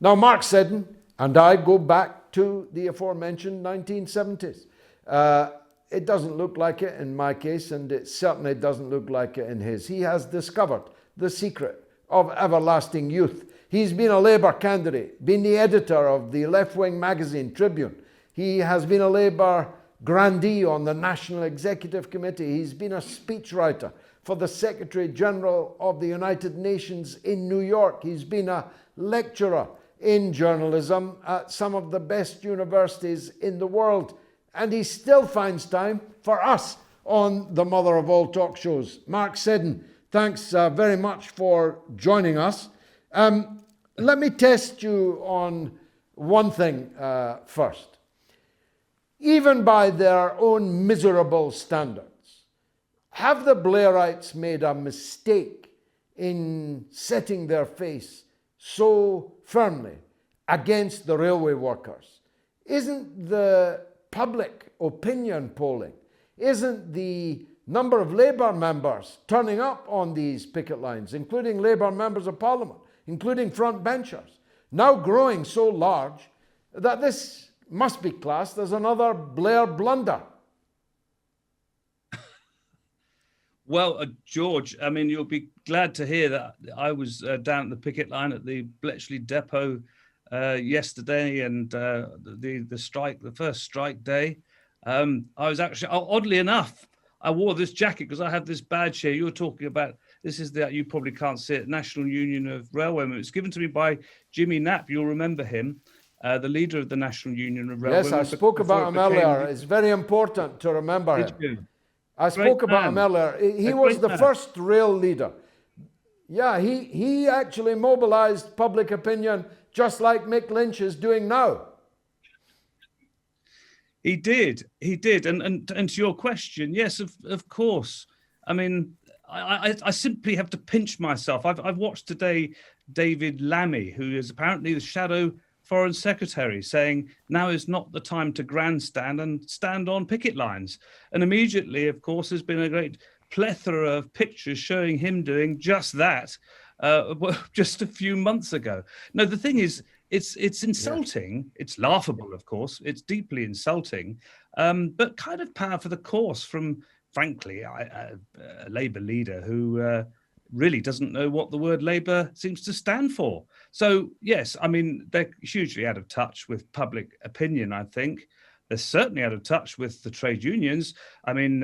Now, Mark Seddon and I go back to the aforementioned 1970s. It doesn't look like it in my case, and it certainly doesn't look like it in his. He has discovered the secret of everlasting youth. He's been a Labour candidate, been the editor of the left-wing magazine Tribune. He has been a Labour grandee on the National Executive Committee. He's been a speechwriter for the Secretary General of the United Nations in New York. He's been a lecturer in journalism at some of the best universities in the world. And he still finds time for us on the mother of all talk shows. Mark Seddon, thanks very much for joining us. Let me test you on one thing first. Even by their own miserable standards, have the Blairites made a mistake in setting their face so firmly against the railway workers? Isn't the public opinion polling, isn't the number of Labour members turning up on these picket lines, including Labour members of Parliament, including front benchers, now growing so large that this must be classed as another Blair blunder? Well, George, I mean, you'll be glad to hear that I was down at the picket line at the Bletchley Depot yesterday, and the strike, the first strike day. I was actually, oddly enough, I wore this jacket because I have this badge here. You're talking about, this is you probably can't see it, National Union of Railwaymen. It's given to me by Jimmy Knapp. You'll remember him, the leader of the National Union of Railwaymen. Yes, I spoke about him earlier. It's very important to remember him. I spoke about him earlier. He was the first rail leader. Yeah, he actually mobilized public opinion just like Mick Lynch is doing now. He did. And to your question, yes, of course. I mean, I simply have to pinch myself. I've watched today David Lammy, who is apparently the shadow Foreign Secretary, saying now is not the time to grandstand and stand on picket lines. And immediately, of course, there's been a great plethora of pictures showing him doing just that just a few months ago. No, the thing is, it's insulting. Yeah. It's laughable, of course. It's deeply insulting, but kind of par for the course from, frankly, a Labour leader who really doesn't know what the word Labour seems to stand for. So, yes, I mean, they're hugely out of touch with public opinion, I think. They're certainly out of touch with the trade unions. I mean,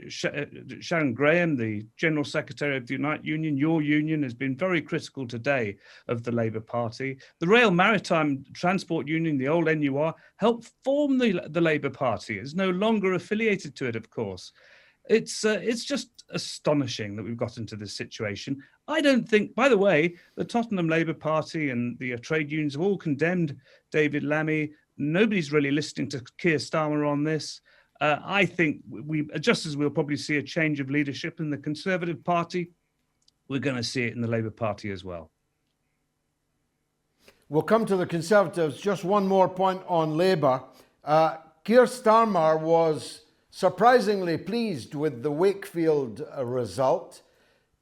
Sharon Graham, the General Secretary of the Unite Union, your union, has been very critical today of the Labour Party. The Rail Maritime Transport Union, the old NUR, helped form the Labour Party. It's no longer affiliated to it, of course. It's just astonishing that we've got into this situation. I don't think, by the way, the Tottenham Labour Party and the trade unions have all condemned David Lammy. Nobody's really listening to Keir Starmer on this. I think just as we'll probably see a change of leadership in the Conservative Party, we're going to see it in the Labour Party as well. We'll come to the Conservatives. Just one more point on Labour. Keir Starmer was surprisingly pleased with the Wakefield result,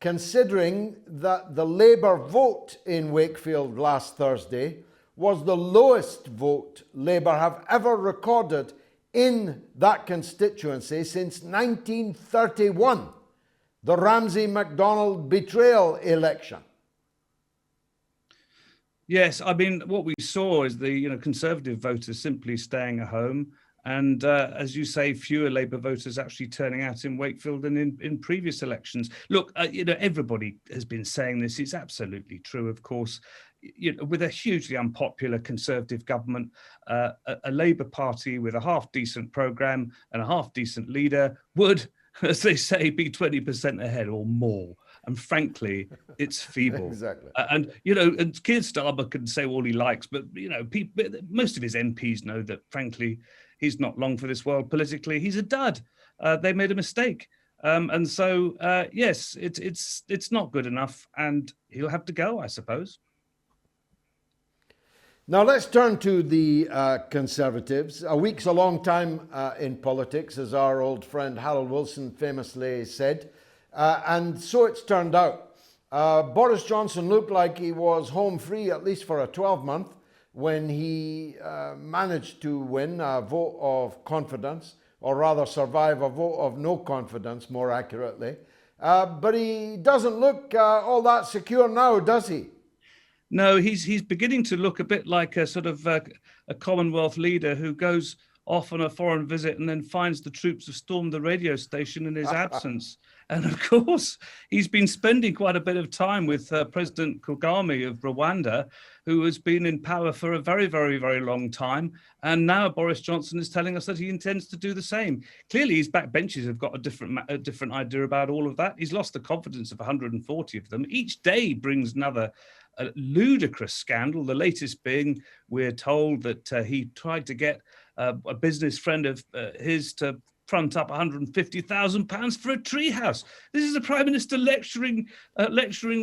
considering that the Labour vote in Wakefield last Thursday was the lowest vote Labour have ever recorded in that constituency since 1931, the Ramsay MacDonald betrayal election. Yes, I mean, what we saw is the Conservative voters simply staying at home. And as you say, fewer Labour voters actually turning out in Wakefield than in previous elections. Look, everybody has been saying this. It's absolutely true, of course. With a hugely unpopular Conservative government, a Labour Party with a half-decent programme and a half-decent leader would, as they say, be 20% ahead or more. And frankly, it's feeble. Exactly. And Keir Starmer can say all he likes, but most of his MPs know that, frankly, he's not long for this world politically. He's a dud. They made a mistake. And so, yes, it's not good enough, and he'll have to go, I suppose. Now let's turn to the Conservatives. A week's a long time in politics, as our old friend Harold Wilson famously said. And so it's turned out. Boris Johnson looked like he was home free, at least for a 12-month, when he managed to win a vote of confidence, or rather survive a vote of no confidence, more accurately. But he doesn't look all that secure now, does he? No, he's beginning to look a bit like a sort of a Commonwealth leader who goes off on a foreign visit and then finds the troops have stormed the radio station in his absence. And of course, he's been spending quite a bit of time with President Kagame of Rwanda, who has been in power for a very, very, very long time. And now Boris Johnson is telling us that he intends to do the same. Clearly, his backbenchers have got a different idea about all of that. He's lost the confidence of 140 of them. Each day brings another a ludicrous scandal, the latest being we're told that he tried to get a business friend of his to front up £150,000 for a treehouse. This is the Prime Minister lecturing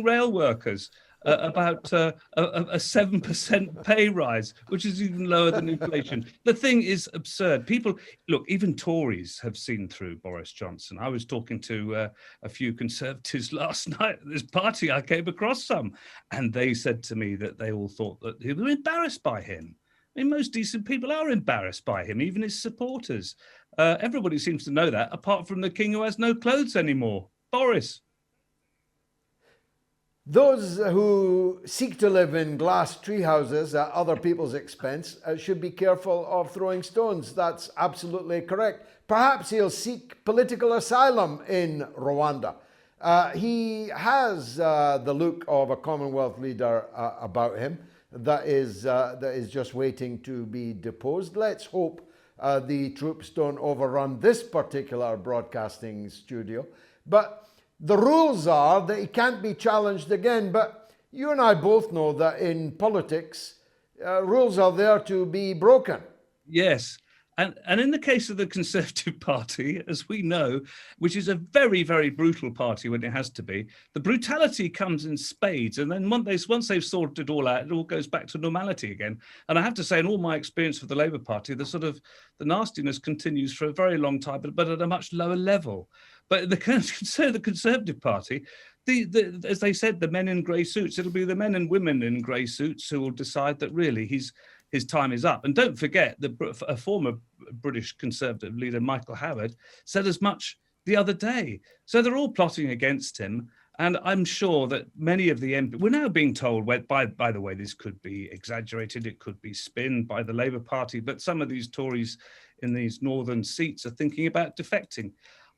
rail workers about a 7% pay rise, which is even lower than inflation. The thing is absurd. People, look, even Tories have seen through Boris Johnson. I was talking to a few Conservatives last night at this party. I came across some, and they said to me that they all thought that they were embarrassed by him. I mean, most decent people are embarrassed by him, even his supporters. Everybody seems to know that, apart from the king who has no clothes anymore. Boris. Those who seek to live in glass tree houses at other people's expense should be careful of throwing stones. That's absolutely correct. Perhaps he'll seek political asylum in Rwanda. He has the look of a Commonwealth leader about him that is just waiting to be deposed. Let's hope the troops don't overrun this particular broadcasting studio. But the rules are that he can't be challenged again. But you and I both know that in politics, rules are there to be broken. Yes. And in the case of the Conservative Party, as we know, which is a very, very brutal party when it has to be, the brutality comes in spades. And then once they've sorted it all out, it all goes back to normality again. And I have to say, in all my experience with the Labour Party, the nastiness continues for a very long time, but at a much lower level. But the Conservative Party, as they said, the men in grey suits, it'll be the men and women in grey suits who will decide that really his time is up. And don't forget that a former British Conservative leader, Michael Howard, said as much the other day. So they're all plotting against him. And I'm sure that many of the MPs, we're now being told, by the way, this could be exaggerated, it could be spinned by the Labour Party, but some of these Tories in these northern seats are thinking about defecting.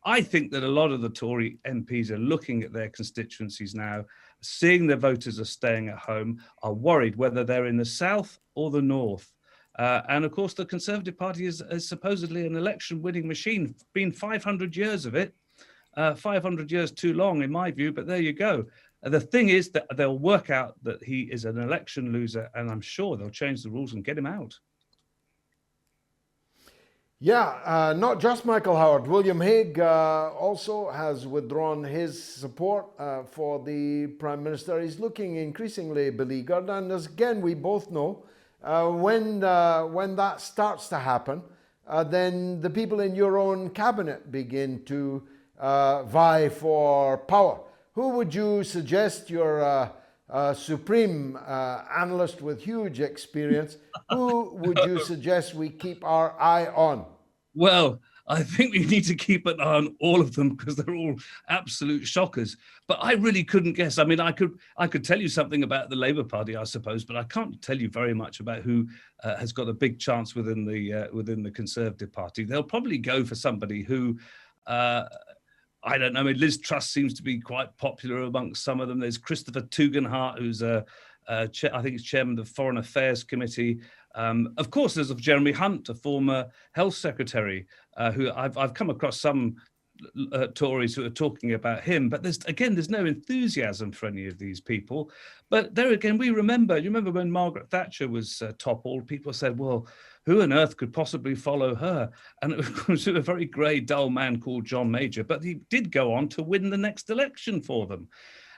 I think that a lot of the Tory MPs are looking at their constituencies now, seeing their voters are staying at home, are worried whether they're in the south or the north. And of course, the Conservative Party is supposedly an election-winning machine, been 500 years of it, 500 years too long in my view, but there you go. The thing is that they'll work out that he is an election loser, and I'm sure they'll change the rules and get him out. Yeah, not just Michael Howard. William Hague also has withdrawn his support for the Prime Minister. He's looking increasingly beleaguered. And as again, we both know, when that starts to happen, then the people in your own cabinet begin to vie for power. Who would you suggest? You're a supreme analyst with huge experience. Who would you suggest we keep our eye on? Well, I think we need to keep an eye on all of them because they're all absolute shockers. But I really couldn't guess. I mean, I could tell you something about the Labour Party, I suppose, but I can't tell you very much about who has got a big chance within the Conservative Party. They'll probably go for somebody who, I don't know. I mean, Liz Truss seems to be quite popular amongst some of them. There's Christopher Tugendhat, who's I think he's chairman of the Foreign Affairs Committee. Of course, there's Jeremy Hunt, a former health secretary, who I've come across some Tories who are talking about him. But there's no enthusiasm for any of these people. But there again, you remember when Margaret Thatcher was toppled, people said, well, who on earth could possibly follow her? And it was a very grey, dull man called John Major. But he did go on to win the next election for them.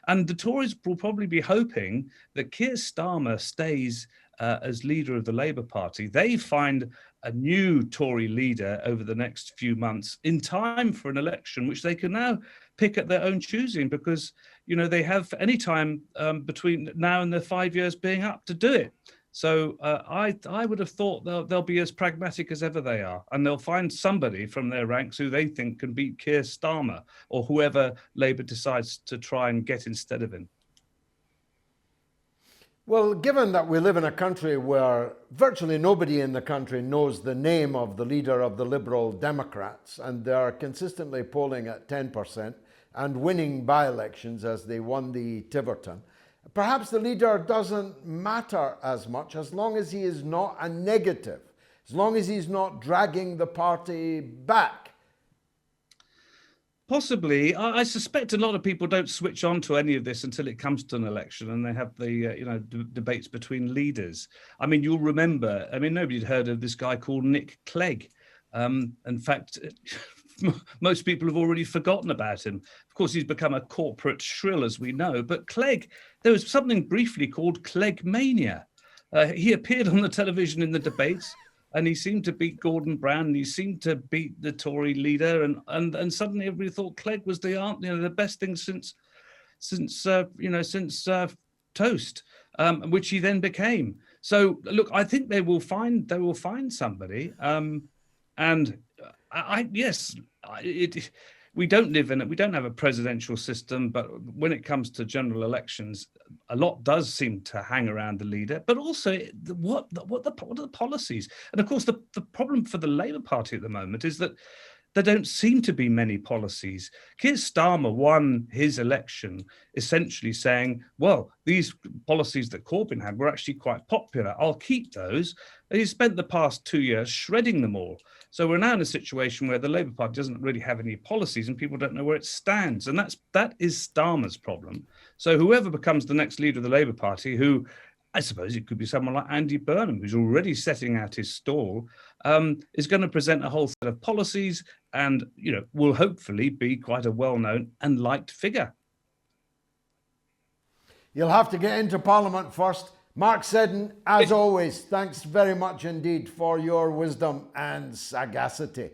And the Tories will probably be hoping that Keir Starmer stays as leader of the Labour Party, they find a new Tory leader over the next few months in time for an election, which they can now pick at their own choosing, because they have any time between now and the 5 years being up to do it. So I would have thought they'll be as pragmatic as ever they are, and they'll find somebody from their ranks who they think can beat Keir Starmer or whoever Labour decides to try and get instead of him. Well, given that we live in a country where virtually nobody in the country knows the name of the leader of the Liberal Democrats, and they're consistently polling at 10% and winning by-elections as they won the Tiverton, perhaps the leader doesn't matter as much as long as he is not a negative, as long as he's not dragging the party back. Possibly. I suspect a lot of people don't switch on to any of this until it comes to an election and they have the debates between leaders. I mean, you'll remember, nobody'd heard of this guy called Nick Clegg. In fact, most people have already forgotten about him. Of course, he's become a corporate shrill, as we know. But Clegg, there was something briefly called Clegg Mania. He appeared on the television in the debates, and he seemed to beat Gordon Brown, and he seemed to beat the Tory leader, and suddenly everybody thought Clegg was the best thing since toast, which he then became. So look, I think they will find somebody, we don't have a presidential system, but when it comes to general elections, a lot does seem to hang around the leader, but also what are the policies? And of course, the problem for the Labour Party at the moment is that there don't seem to be many policies. Keir Starmer won his election essentially saying, well, these policies that Corbyn had were actually quite popular. I'll keep those. And he spent the past 2 years shredding them all. So we're now in a situation where the Labour Party doesn't really have any policies and people don't know where it stands. And that is Starmer's problem. So whoever becomes the next leader of the Labour Party, who I suppose it could be someone like Andy Burnham, who's already setting out his stall, is going to present a whole set of policies and, will hopefully be quite a well-known and liked figure. You'll have to get into Parliament first. Mark Seddon, as always, thanks very much indeed for your wisdom and sagacity.